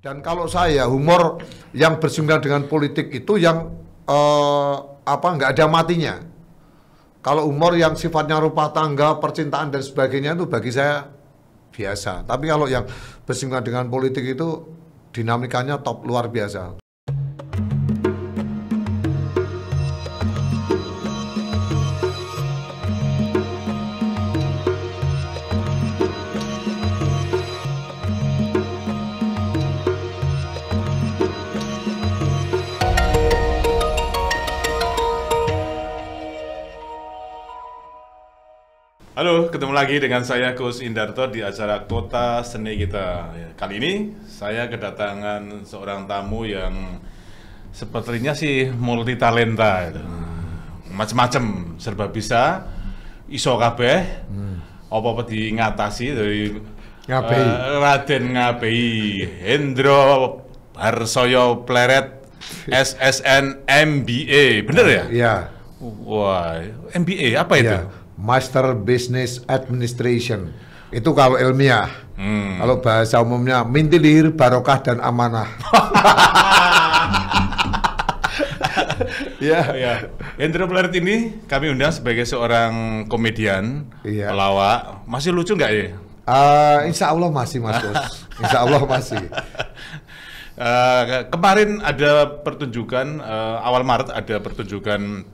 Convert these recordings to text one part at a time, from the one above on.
Dan kalau saya humor yang bersinggungan dengan politik itu yang nggak ada matinya. Kalau humor yang sifatnya rumah tangga, percintaan dan sebagainya itu bagi saya biasa. Tapi kalau yang bersinggungan dengan politik itu dinamikanya top luar biasa. Halo, ketemu lagi dengan saya Coach Indarto di acara Kota Seni kita. Kali ini saya kedatangan seorang tamu yang sepertinya sih multi talenta, macam-macam, serba bisa, iso kabeh, apa di ngatasi dari Raden Ngabei Hendro Harsoyo Pleret SSN MBA, bener ya? Iya. Wah, MBA apa itu? Ya. Master Business Administration itu kalau ilmiah, kalau bahasa umumnya mintilir, barokah dan amanah. Ya. Hendro Pleret ini kami undang sebagai seorang komedian, pelawak. Masih lucu nggak ya? Insya Allah masih, Mas Bos. Insya Allah masih. Kemarin ada pertunjukan, awal Maret ada pertunjukan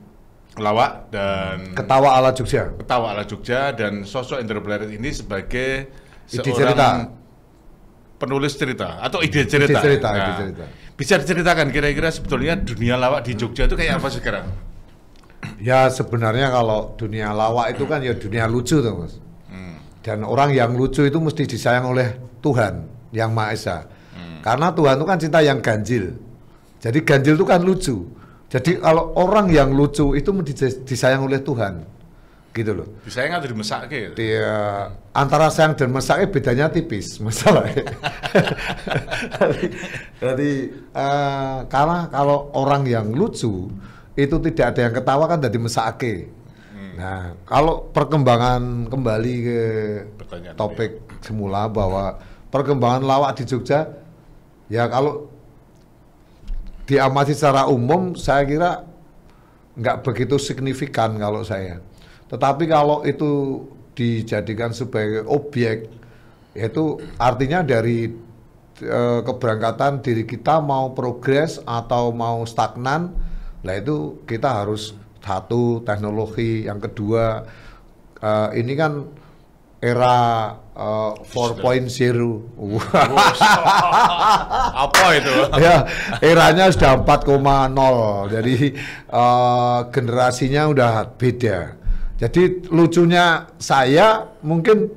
lawak dan Ketawa ala Jogja. Ketawa ala Jogja, dan sosok Hendro Pleret ini sebagai Ide seorang cerita. penulis cerita atau ide cerita. Ide cerita. Bisa diceritakan kira-kira sebetulnya dunia lawak di Jogja itu kayak apa sekarang? Ya sebenarnya kalau dunia lawak itu kan ya dunia lucu tuh, Mas. Dan orang yang lucu itu mesti disayang oleh Tuhan Yang Maha Esa. Karena Tuhan itu kan cinta yang ganjil. Jadi ganjil itu kan lucu. Jadi kalau orang yang lucu itu disayang oleh Tuhan, gitu loh. Disayang atau dimesake? Dia antara sayang dan mesaknya bedanya tipis, masalahnya. Jadi karena kalau orang yang lucu itu tidak ada yang ketawa kan jadi mesake. Nah, kalau perkembangan kembali ke topik semula bahwa perkembangan lawak di Jogja, ya kalau diamati secara umum saya kira nggak begitu signifikan kalau saya. Tetapi kalau itu dijadikan sebagai objek, yaitu artinya dari keberangkatan diri kita mau progres atau mau stagnan, lah itu kita harus satu teknologi, yang kedua ini kan era 4.0. Apa itu? Ya, eranya sudah 4.0. Jadi generasinya udah beda. Jadi lucunya saya mungkin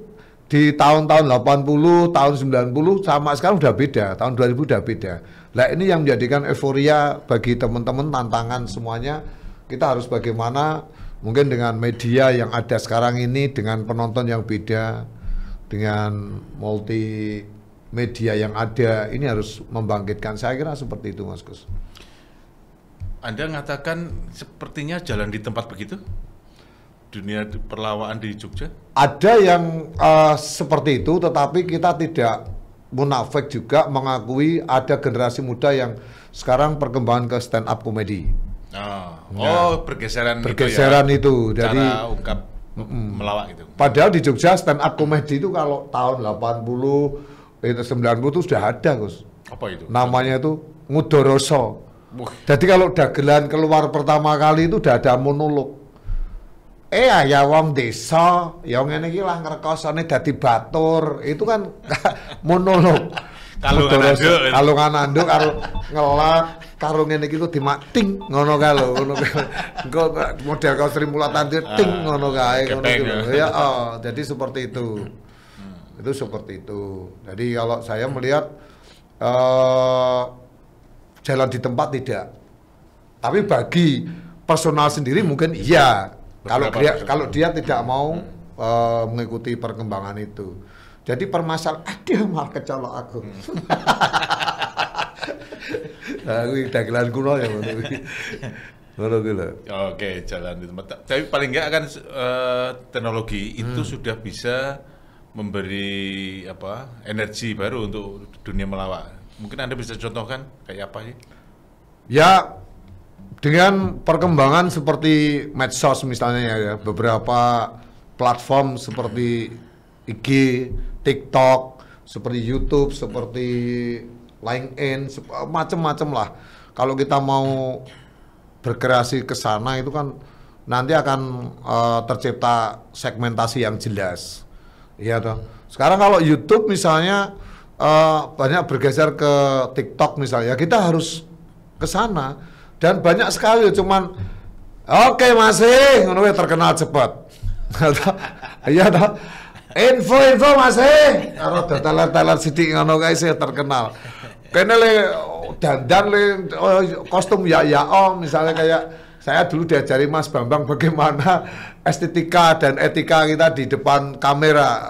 di tahun-tahun 80, tahun 90 sama sekarang udah beda. Tahun 2000 udah beda. Nah, ini yang menjadikan euforia bagi teman-teman, tantangan semuanya. Kita harus bagaimana mungkin dengan media yang ada sekarang ini, dengan penonton yang beda, dengan multi media yang ada, ini harus membangkitkan. Saya kira seperti itu, Mas Gus. Anda mengatakan sepertinya jalan di tempat begitu? Dunia perlawakan di Jogja? Ada yang seperti itu, tetapi kita tidak munafik juga mengakui ada generasi muda yang sekarang perkembangan ke stand up comedy. Bergeseran itu. Cara Jadi ungkap melawak itu. Padahal di Jogja stand up comedy itu kalau tahun 80 itu 90 itu sudah ada, Gus. Apa itu? Namanya itu Ngudoroso. Jadi kalau dagelan keluar pertama kali itu udah ada monolog. Ya wong desa, ya ngene iki lah ngrekosane dadi batur. Itu kan monolog. Kalau ngananduk karo ngelak karo ngene iki kok dimating ngono kae lho, ngono kae. Engko model kau Sri Mulatan ting ngono kae ngono iki lho. Ya, jadi seperti itu. Itu seperti itu. Jadi kalau saya melihat jalan di tempat tidak. Tapi bagi personal sendiri mungkin iya. Kalau dia tidak mau mengikuti perkembangan itu. Jadi permasalahan dia malah kecolok aku. Dagelan kuno ya. Oke, jalan di tempat. Tapi paling enggak kan teknologi itu sudah bisa memberi energi baru untuk dunia melawak. Mungkin Anda bisa contohkan kayak apa sih? Ya, dengan perkembangan seperti medsos misalnya ya, beberapa platform seperti IG, TikTok, seperti YouTube, seperti LinkedIn, macam-macam lah. Kalau kita mau berkreasi ke sana itu kan nanti akan tercipta segmentasi yang jelas. Iya toh. Sekarang kalau YouTube misalnya banyak bergeser ke TikTok misalnya, kita harus ke sana dan banyak sekali cuman oke masih ngono terkenal cepat. Iya toh. Info masih karo teler-teler sithik ngono kae sih terkenal. Kene le dandan le kostum ya om misalnya kayak saya dulu diajari Mas Bambang bagaimana estetika dan etika kita di depan kamera,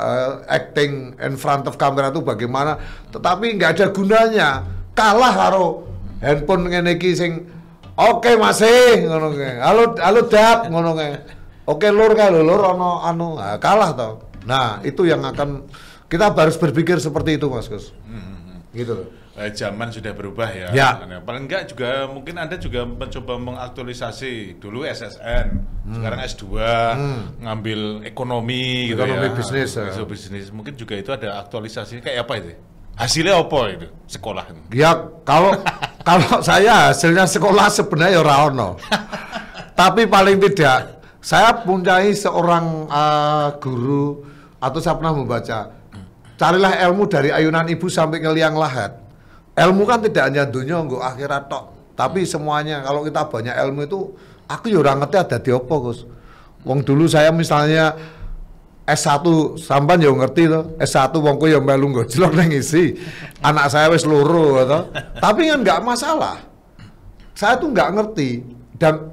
acting in front of kamera itu bagaimana, tetapi nggak ada gunanya, kalah karo handphone ngene iki sing oke masih ngono kae. Halo dap ngono kae. Oke lur kae lur ono anu kalah toh. Nah, itu yang akan kita harus berpikir seperti itu Mas Gus. Gitu loh. Zaman sudah berubah ya. Nah, paling enggak juga mungkin Anda juga mencoba mengaktualisasi dulu SSN, sekarang S2, ngambil ekonomi gitu ya. Bisnis. Bisnis. Mungkin juga itu ada aktualisasi kayak apa itu? Hasilnya apa itu sekolah? Ya kalau saya hasilnya sekolah sebenarnya ora ono. Tapi paling tidak saya mempunyai seorang guru atau saya pernah membaca, carilah ilmu dari ayunan ibu sampai ke liang lahat. Ilmu kan tidak hanya dunia nggo akhirat tok, tapi semuanya. Kalau kita banyak ilmu itu, aku ya ora ngerti ada di opo, Gus. Wong dulu saya misalnya S1 sampan ya ngerti to. S1 wongku ya melu ngojlok nang isi. Anak saya wis loro to. Tapi kan nggak masalah. Saya tuh nggak ngerti dan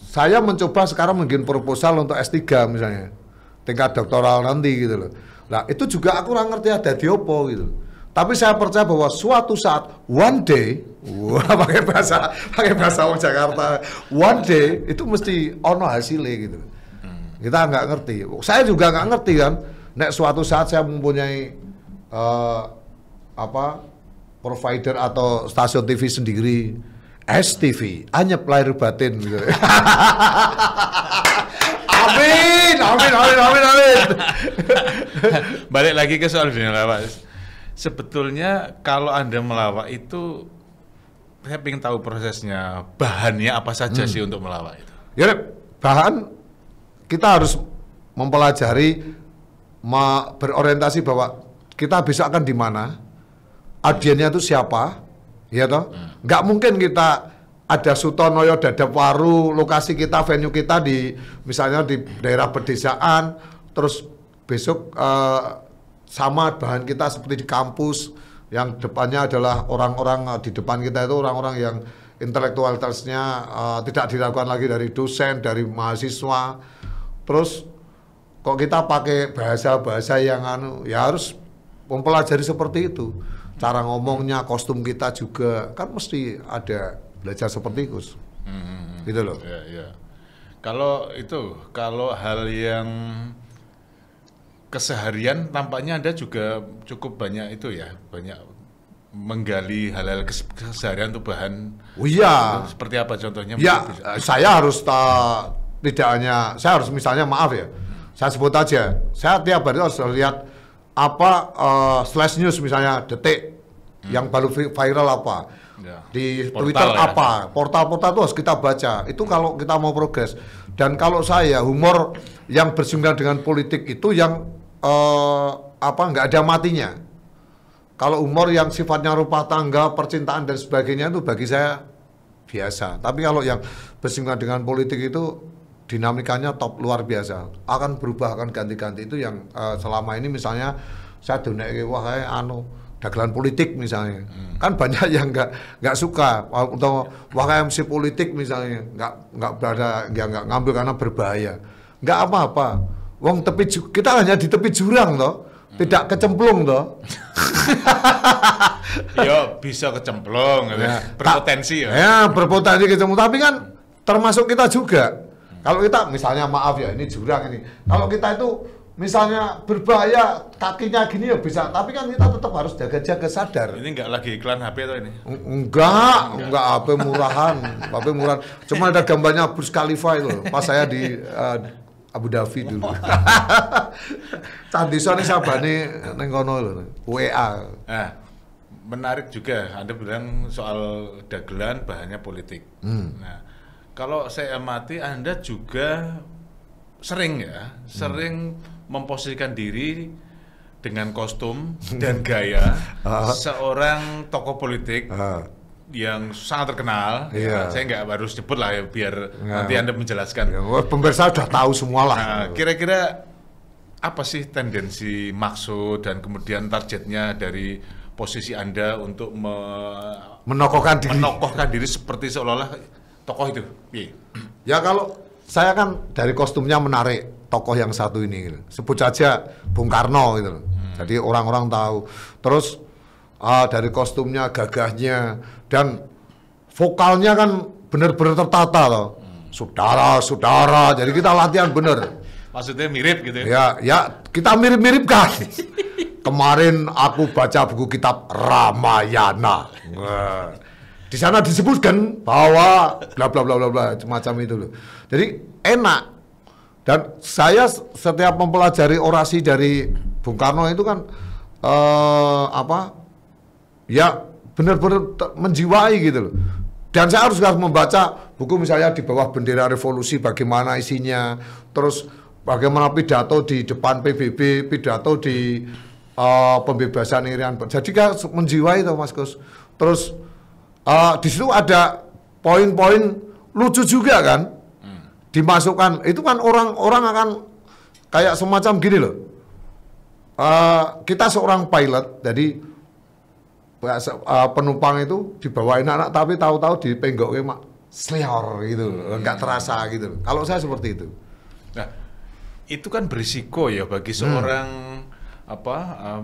saya mencoba sekarang bikin proposal untuk S3 misalnya. Tingkat doktoral nanti gitu loh. Nah, itu juga aku kurang ngerti ada di opo gitu. Tapi saya percaya bahwa suatu saat, one day, pakai bahasa orang Jakarta, one day itu mesti ono hasilnya gitu. Kita nggak ngerti. Saya juga nggak ngerti kan. Nek suatu saat saya mempunyai provider atau stasiun TV sendiri, STV, Anyep Lahir Batin gitu. Amin. Balik lagi ke soal dunia lawak. Sebetulnya kalau Anda melawak itu, saya ingin tahu prosesnya, bahannya apa saja sih untuk melawak itu? Ya, bahan kita harus mempelajari, berorientasi bahwa kita bisa akan di mana, audiennya itu siapa, ya toh? Nggak mungkin kita ada Sutonoyo, Dadapwaru, lokasi kita, venue kita di misalnya di daerah pedesaan, terus besok sama bahan kita seperti di kampus yang depannya adalah orang-orang di depan kita itu orang-orang yang intelektualitasnya tidak dilakukan lagi dari dosen, dari mahasiswa. Terus kok kita pakai bahasa-bahasa yang ya harus mempelajari seperti itu. Cara ngomongnya, kostum kita juga kan mesti ada belajar seperti itu. Gitu loh. Ya. Kalau hal yang keseharian tampaknya Anda juga cukup banyak itu ya, banyak menggali hal-hal keseharian untuk bahan. Oh iya. Seperti apa contohnya? Ya, saya harus tidak hanya, saya harus misalnya maaf ya, saya sebut aja, saya tiap hari harus lihat apa slash news misalnya detik yang baru viral apa. Ya. Di portal, Twitter ya. Apa portal-portal itu harus kita baca itu kalau kita mau progres. Dan kalau saya humor yang bersinggungan dengan politik itu yang nggak ada matinya. Kalau humor yang sifatnya rumah tangga, percintaan dan sebagainya itu bagi saya biasa. Tapi kalau yang bersinggungan dengan politik itu dinamikanya top luar biasa. Akan berubah, akan ganti-ganti. Itu yang selama ini misalnya saya dunia dagelan politik misalnya. Kan banyak yang nggak suka atau MC politik misalnya nggak berada, nggak ngambil karena berbahaya. Nggak apa-apa. Wong kita hanya di tepi jurang toh, tidak kecemplung toh. Yo bisa kecemplung, ya. Berpotensi ya. Ya berpotensi kecemplung, tapi kan termasuk kita juga. Kalau kita misalnya maaf ya ini jurang ini, kalau kita itu misalnya berbahaya kakinya gini ya bisa, tapi kan kita tetap harus jaga-jaga sadar. Ini nggak lagi iklan HP atau ini? Enggak HP murahan, HP murahan. Cuma ada gambarnya Burj Khalifa itu, pas saya di Abu Dhabi dulu. Candi soalnya sabane neng kono lho, WA. Nah, menarik juga Anda bilang soal dagelan bahannya politik. Nah, kalau saya amati Anda juga sering memposisikan diri dengan kostum dan gaya seorang tokoh politik yang sangat terkenal. Ya, saya nggak harus sebut lah ya, biar nanti Anda menjelaskan. Pemirsa sudah tahu semua lah. Nah, kira-kira apa sih tendensi, maksud, dan kemudian targetnya dari posisi Anda untuk menokohkan diri seperti seolah-olah tokoh itu? Ya kalau saya kan dari kostumnya menarik tokoh yang satu ini gitu. Sebut saja Bung Karno gitu. Jadi orang-orang tahu. Terus dari kostumnya, gagahnya, dan vokalnya kan benar-benar tertata loh. Saudara-saudara. Jadi kita latihan bener. Maksudnya mirip gitu ya? Ya kita mirip-mirip kan. Kemarin aku baca buku kitab Ramayana. Di sana disebutkan bahwa bla bla bla bla bla semacam itu loh. Jadi enak. Dan saya setiap mempelajari orasi dari Bung Karno itu kan ya benar-benar menjiwai gitu loh. Dan saya harus membaca buku misalnya di bawah bendera revolusi bagaimana isinya, terus bagaimana pidato di depan PBB, pidato di pembebasan Irian. Jadi kan menjiwai itu Mas Gus. Terus di situ ada poin-poin lucu juga kan, dimasukkan. Itu kan orang-orang akan kayak semacam gini loh. Kita seorang pilot, jadi penumpang itu dibawain anak, tapi tahu-tahu dipenggoknya mak selior gitu, nggak terasa gitu. Kalau saya seperti itu. Nah, itu kan berisiko ya bagi seorang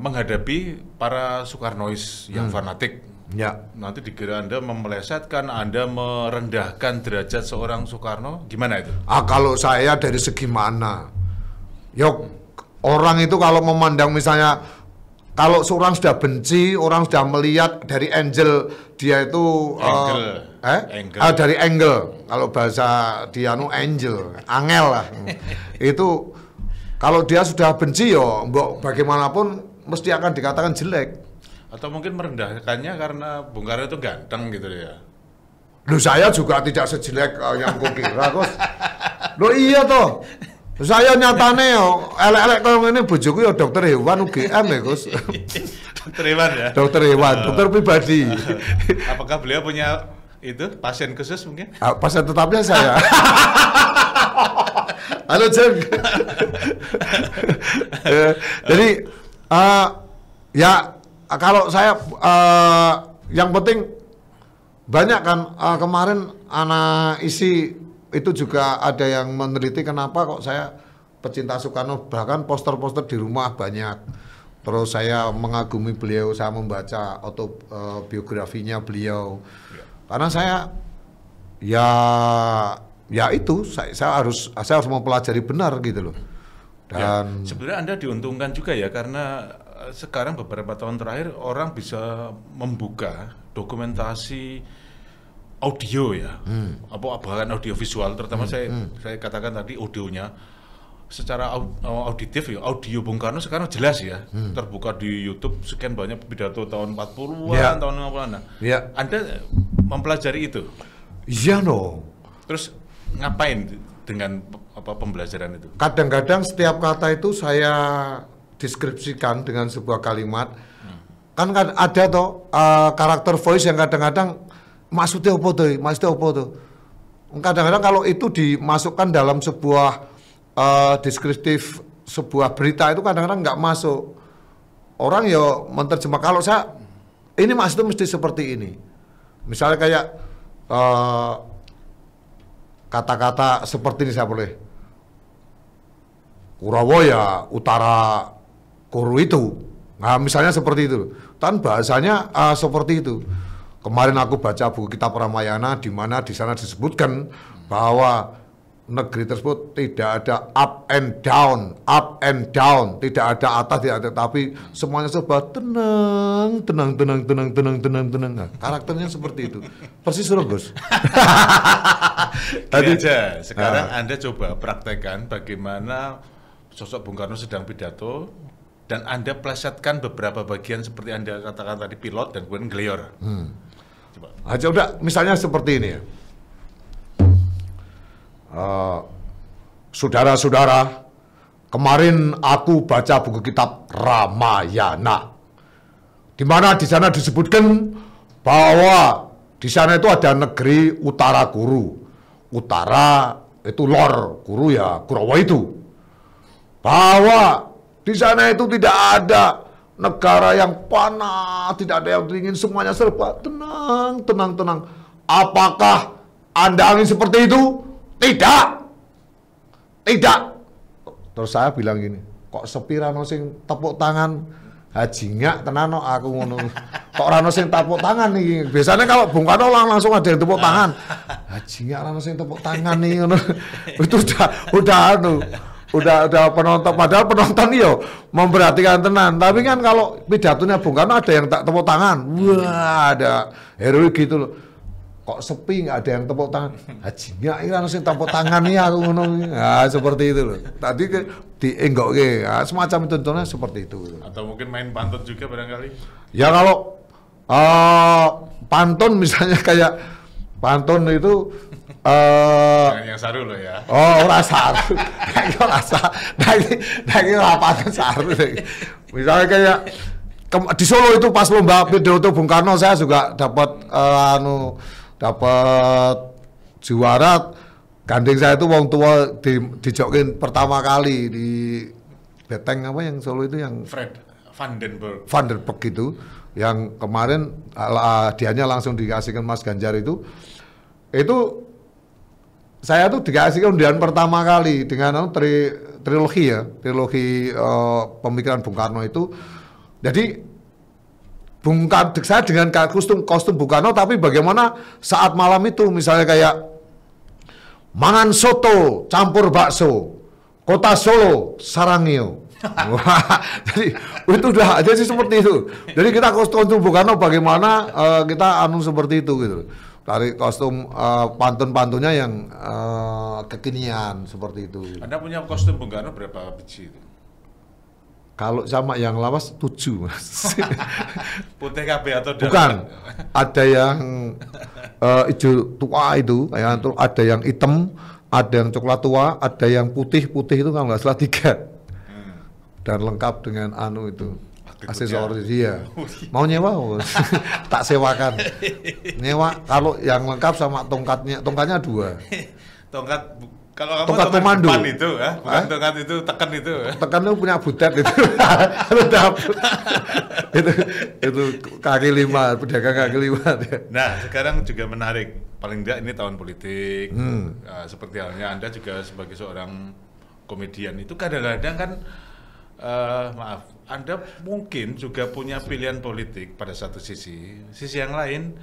menghadapi para Soekarnois yang fanatik. Ya. Nanti dikira Anda memelesetkan, Anda merendahkan derajat seorang Soekarno, gimana itu? Kalau saya dari segi mana? Yok, orang itu kalau memandang misalnya, kalau seorang sudah benci, orang sudah melihat dari angle dia itu dari angle. Kalau bahasa dia angel lah. Itu kalau dia sudah benci yo, bagaimanapun mesti akan dikatakan jelek. Atau mungkin merendahkannya karena Bung Karno itu ganteng gitu ya. Loh saya juga tidak sejelek yang kau kira, Gus. Loh iya toh. Saya nyatane yo elek-elek kalau ini bojoku yo dokter hewan UGM ya, Gus. Dokter hewan ya? Dokter hewan, dokter pribadi. Apakah beliau punya itu pasien khusus mungkin? Pasien tetapnya saya. Halo Jeng. Jadi ya kalau saya yang penting banyak kan kemarin anak isi itu juga ada yang meneliti kenapa kok saya pecinta Soekarno, bahkan poster-poster di rumah banyak. Terus saya mengagumi beliau, saya membaca autobiografinya beliau. Karena saya ya itu saya harus mempelajari benar gitu loh. Dan sebenarnya Anda diuntungkan juga ya, karena sekarang beberapa tahun terakhir orang bisa membuka dokumentasi audio ya, bahkan audio visual, terutama saya katakan tadi audionya secara auditif ya, audio Bung Karno sekarang jelas ya, terbuka di YouTube sekian banyak pidato tahun 40-an, tahun 50-an. Anda mempelajari itu? Iya no. Terus ngapain dengan pembelajaran itu? Kadang-kadang setiap kata itu saya deskripsikan dengan sebuah kalimat. Kan ada toh karakter voice yang kadang-kadang maksudnya apa tuh? Kadang-kadang kalau itu dimasukkan dalam sebuah deskriptif sebuah berita itu kadang-kadang nggak masuk. Orang ya menerjemah. Kalau saya ini maksudnya mesti seperti ini. Misalnya kayak kata-kata seperti ini saya boleh. Kurawa ya utara Kuru itu. Nah misalnya seperti itu. Kan bahasanya seperti itu. Kemarin aku baca buku kitab Ramayana di mana di sana disebutkan bahwa negeri tersebut tidak ada up and down, tidak ada atas, tidak ada, tapi semuanya serba tenang. Nah, karakternya seperti itu. Persis Gus. Tadi aja, sekarang Anda coba praktekkan bagaimana sosok Bung Karno sedang pidato dan Anda plesetkan beberapa bagian seperti Anda katakan tadi, pilot dan kemudian gelior. Coba. Aja udah, misalnya seperti ini ya. Saudara-saudara, kemarin aku baca buku kitab Ramayana, di mana di sana disebutkan bahwa di sana itu ada negeri Utara Guru. Utara itu lor, Guru ya Kurawa itu. Bahwa di sana itu tidak ada negara yang panas, tidak ada yang dingin, semuanya serba tenang. Apakah Anda ingin seperti itu? Tidak. Terus saya bilang gini, kok sepi rano sing tepuk tangan hajinya tenano aku ngono. Kok rano sing tepuk tangan nih? Biasanya kalau Bung Karno langsung ada yang tepuk tangan. Hajinya rano sing tepuk tangan nih ngono. Itu udah penonton, padahal penonton yo memperhatikan tenan. Tapi kan kalau pidatonya Bung Karno ada yang tak tepuk tangan. Wah, ada heroik gitu loh. Kok sepi, nggak ada yang tepuk tangan. Hajinya ini langsung tepuk tangan nih aku ngono. Nah, seperti itu loh. Tadi dienggok semacam itu, contohnya seperti itu. Atau mungkin main pantun juga barangkali. Ya kalau pantun misalnya kayak pantun itu yang saru loh ya. Oh, ora saru. Ora pantun saru. Misalnya kayak di Solo itu pas lomba pidato Bung Karno saya juga dapat dapat juara. Gandeng saya itu wong tua dijokin pertama kali di Beteng apa yang Solo itu yang Fred Vandenberg itu yang kemarin hadiahnya langsung dikasihkan Mas Ganjar itu saya tuh dikasih undian pertama kali dengan trilogi pemikiran Bung Karno itu. Jadi saya dengan kostum Bung Karno, tapi bagaimana saat malam itu misalnya kayak mangan soto campur bakso, kota Solo Sarangio. Jadi itu udah aja sih seperti itu. Jadi kita kostum Bung Karno bagaimana kita seperti itu gitu. Dari kostum pantun-pantunnya yang kekinian seperti itu. Anda punya kostum Bung Karno berapa biji itu? Kalau sama yang lawas 7, Mas. Putih KB atau darah? Bukan. Ada yang hijau tua itu, ada yang hitam, ada yang coklat tua, ada yang putih itu kalau nggak salah 3. Dan lengkap dengan itu. Aksesoris dia. Mau nyewa? Tak sewakan. Nyewa kalau yang lengkap sama tongkatnya 2. Tongkat kalau kamu tongkat pemandu itu bukan tongkat itu tekan itu. Tekan itu punya butet itu. itu kaki 5, pedagang kaki 5. Nah, sekarang juga menarik. Paling tidak ini tahun politik. Seperti halnya Anda juga sebagai seorang komedian itu kadang-kadang kan maaf, Anda mungkin juga punya pilihan politik pada satu sisi yang lain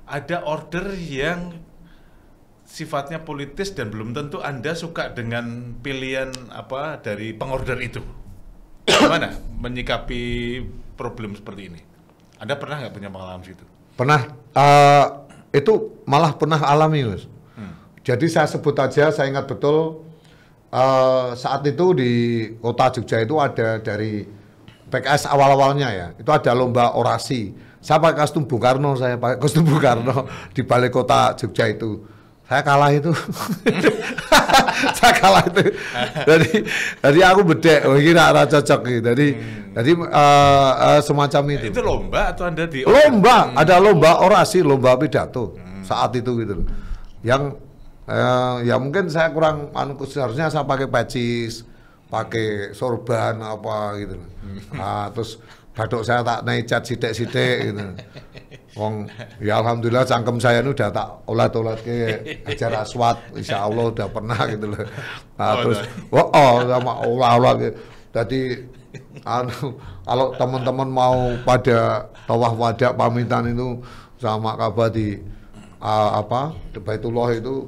ada order yang sifatnya politis dan belum tentu Anda suka dengan pilihan dari pengorder itu. Gimana menyikapi problem seperti ini? Anda pernah nggak punya pengalaman situ? Pernah, itu malah pernah alami, Mas. Jadi saya sebut aja, saya ingat betul saat itu di kota Jogja itu ada dari PKS awal-awalnya ya, itu ada lomba orasi. Saya pakai kostum Bung Karno, di balai kota Jogja itu. Saya kalah itu. Jadi aku bedek, kira cocok gitu. Jadi semacam itu. Itu lomba atau Anda di lomba? Ada lomba orasi, lomba pidato saat itu gitu. Yang ya mungkin saya kurang seharusnya saya pakai pecis, pakai sorban apa gitu. Terus batuk saya tak necat sidik-sidik gitu. Wong ya alhamdulillah cangkem saya ini udah tak olat-olat ke ajar aswat, insya Allah udah pernah gitu loh. Terus sama olah-olah gitu. Jadi kalau teman-teman mau pada tawaf wada pamitan itu sama Ka'bah di Baitullah itu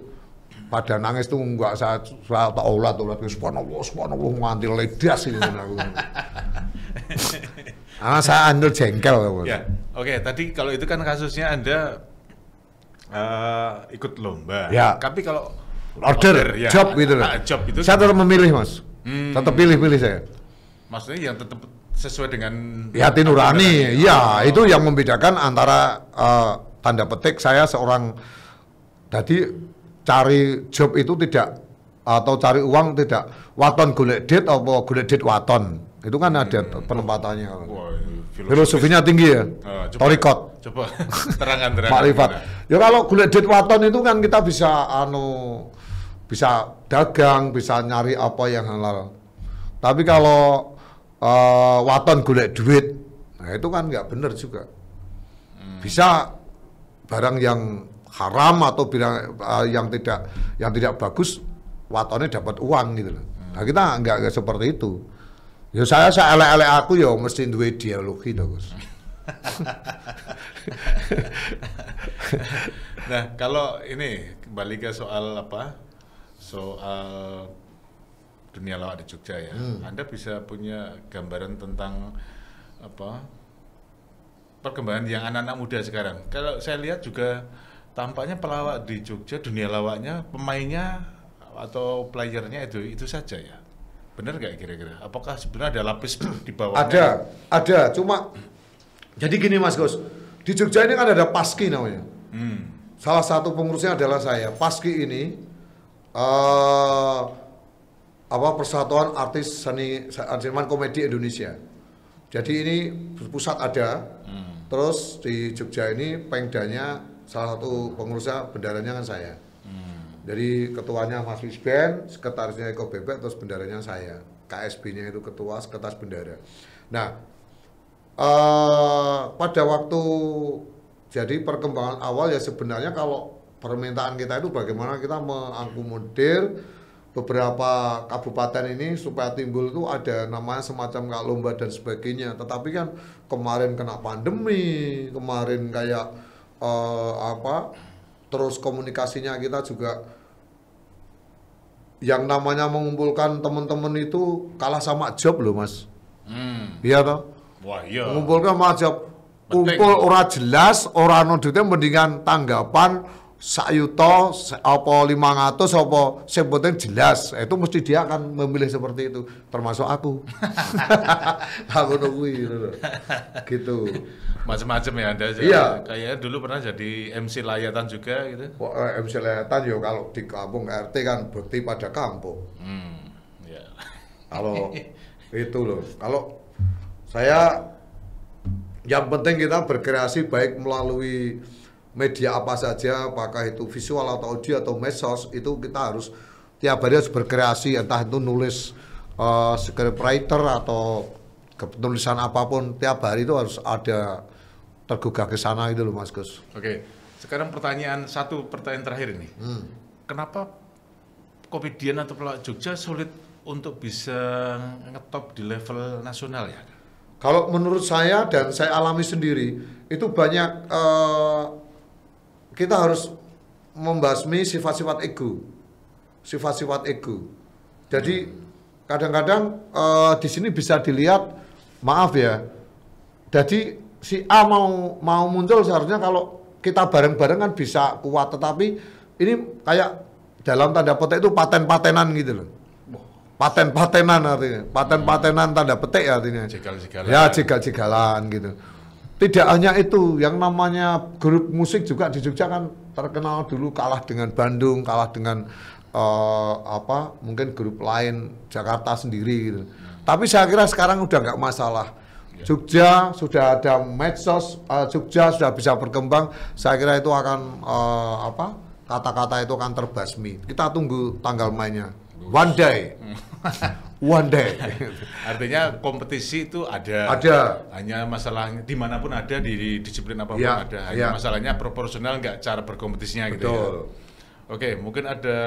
pada nangis tuh enggak saya tak ulat subhanallah nganti ledas ini aku. Saya andel jengkel. Ya, oke. Tadi kalau itu kan kasusnya Anda ikut lomba. Ya. Tapi kalau order ya, job gitu loh. Job itu saya tetap memilih Mas. Tetap pilih saya. Maksudnya yang tetap sesuai dengan hati nurani. Ya, itu yang membedakan antara tanda petik saya seorang tadi cari job itu tidak atau cari uang tidak waton golek dit apa golek dit waton. Itu kan ada penempatannya. Wah, filosofinya tinggi ya. Torikot. Coba terangkan. Makrifat. Ya kalau golek dit waton itu kan kita bisa bisa dagang, bisa nyari apa yang halal. Tapi kalau waton golek duit, nah itu kan nggak benar juga. Bisa barang yang haram atau barang yang tidak bagus, watonnya dapat uang gitu loh. Nah kita nggak seperti itu. Ya saya elek-elek aku ya mesti duwe ideologi to, Gus. Nah, kalau ini kembali ke soal apa? Soal dunia lawak di Jogja ya. Anda bisa punya gambaran tentang apa? Perkembangan yang anak-anak muda sekarang. Kalau saya lihat juga tampaknya pelawak di Jogja, dunia lawaknya, pemainnya atau playernya itu saja ya. Benar nggak kira-kira? Apakah sebenarnya ada lapis di bawahnya? Ada. Cuma jadi gini Mas Gus, di Jogja ini kan ada Paski namanya. Salah satu pengurusnya adalah saya. Paski ini Persatuan Artis Seniman Komedi Indonesia. Jadi ini pusat ada. Terus di Jogja ini Pengdanya salah satu pengurusnya bendaranya kan saya. Jadi ketuanya Mas Wisben, sekretarisnya Eko Bebek, terus bendaranya saya. KSB-nya itu ketua, sekretaris bendara. Nah, pada waktu jadi perkembangan awal ya sebenarnya kalau permintaan kita itu bagaimana kita mengakomodir beberapa kabupaten ini supaya timbul itu ada namanya semacam kayak lomba dan sebagainya. Tetapi kan kemarin kena pandemi, kemarin kayak terus komunikasinya kita juga yang namanya mengumpulkan teman-teman itu kalah sama job loh Mas. Iya toh? Wah iya. Mengumpulkan sama job. Kumpul ora jelas, ora ono duitnya mendingan tanggapan sayuto apa 500 apa sing penting jelas. Itu mesti dia akan memilih seperti itu, termasuk aku. Aku nungguin gitu. Macam-macam ya Anda. Iya. Kayaknya dulu pernah jadi MC layatan juga gitu. MC layatan yo kalau di kampung RT kan bukti pada kampung. Ya. Kalau itu loh. Kalau saya yang penting kita berkreasi baik melalui media apa saja, apakah itu visual atau audio atau medsos, itu kita harus tiap hari harus berkreasi, entah itu nulis scriptwriter atau penulisan apapun, tiap hari itu harus ada tergugah ke sana gitu loh Mas Gus. Oke, sekarang pertanyaan terakhir ini. Kenapa komedian atau pelawak Jogja sulit untuk bisa ngetop di level nasional ya? Kalau menurut saya dan saya alami sendiri, itu banyak kita harus membasmi sifat-sifat ego. Sifat-sifat ego. Jadi kadang-kadang di sini bisa dilihat, maaf ya, jadi si A mau muncul seharusnya kalau kita bareng-bareng kan bisa kuat, tetapi ini kayak dalam tanda petik itu paten-patenan gitu loh. Paten-patenan artinya, paten-patenan tanda petik artinya. Jegal-jegalan. Ya jegal-jegalan gitu. Tidak hanya itu, yang namanya grup musik juga di Jogja kan terkenal dulu kalah dengan Bandung, kalah dengan mungkin grup lain Jakarta sendiri gitu. Tapi saya kira sekarang udah nggak masalah. Jogja sudah ada medsos, Jogja sudah bisa berkembang. Saya kira itu akan kata-kata itu akan terbasmi. Kita tunggu tanggal mainnya. One day. Artinya kompetisi itu ada. Hanya masalahnya dimanapun ada, di disiplin apapun ada. Hanya masalahnya proporsional nggak cara berkompetisinya gitu. Betul. Ya. Oke, mungkin ada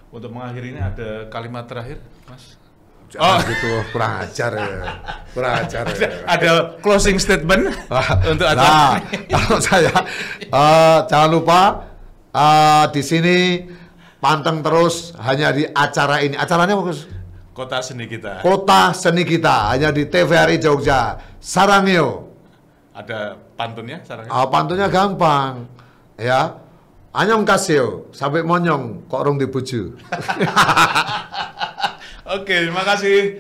untuk mengakhiri ini ada kalimat terakhir, Mas. Gitu kurang ajar ya. Ada closing statement untuk acara. Kalau saya jangan lupa di sini panteng terus hanya di acara ini. Acaranya bagus. Kota Seni Kita. Kota Seni Kita hanya di TVRI Jogja. Sarangyo. Ada pantunnya sarangnya? Pantunnya gampang. Ya. Anyong kasih sampai monyong kok rong dibuju. Oke, terima kasih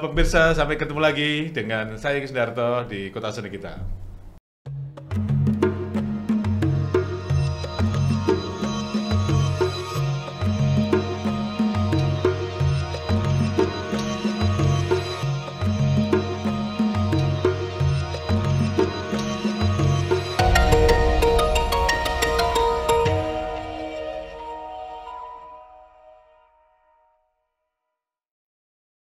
pemirsa, sampai ketemu lagi dengan saya Kusndarto di Kota Seni Kita.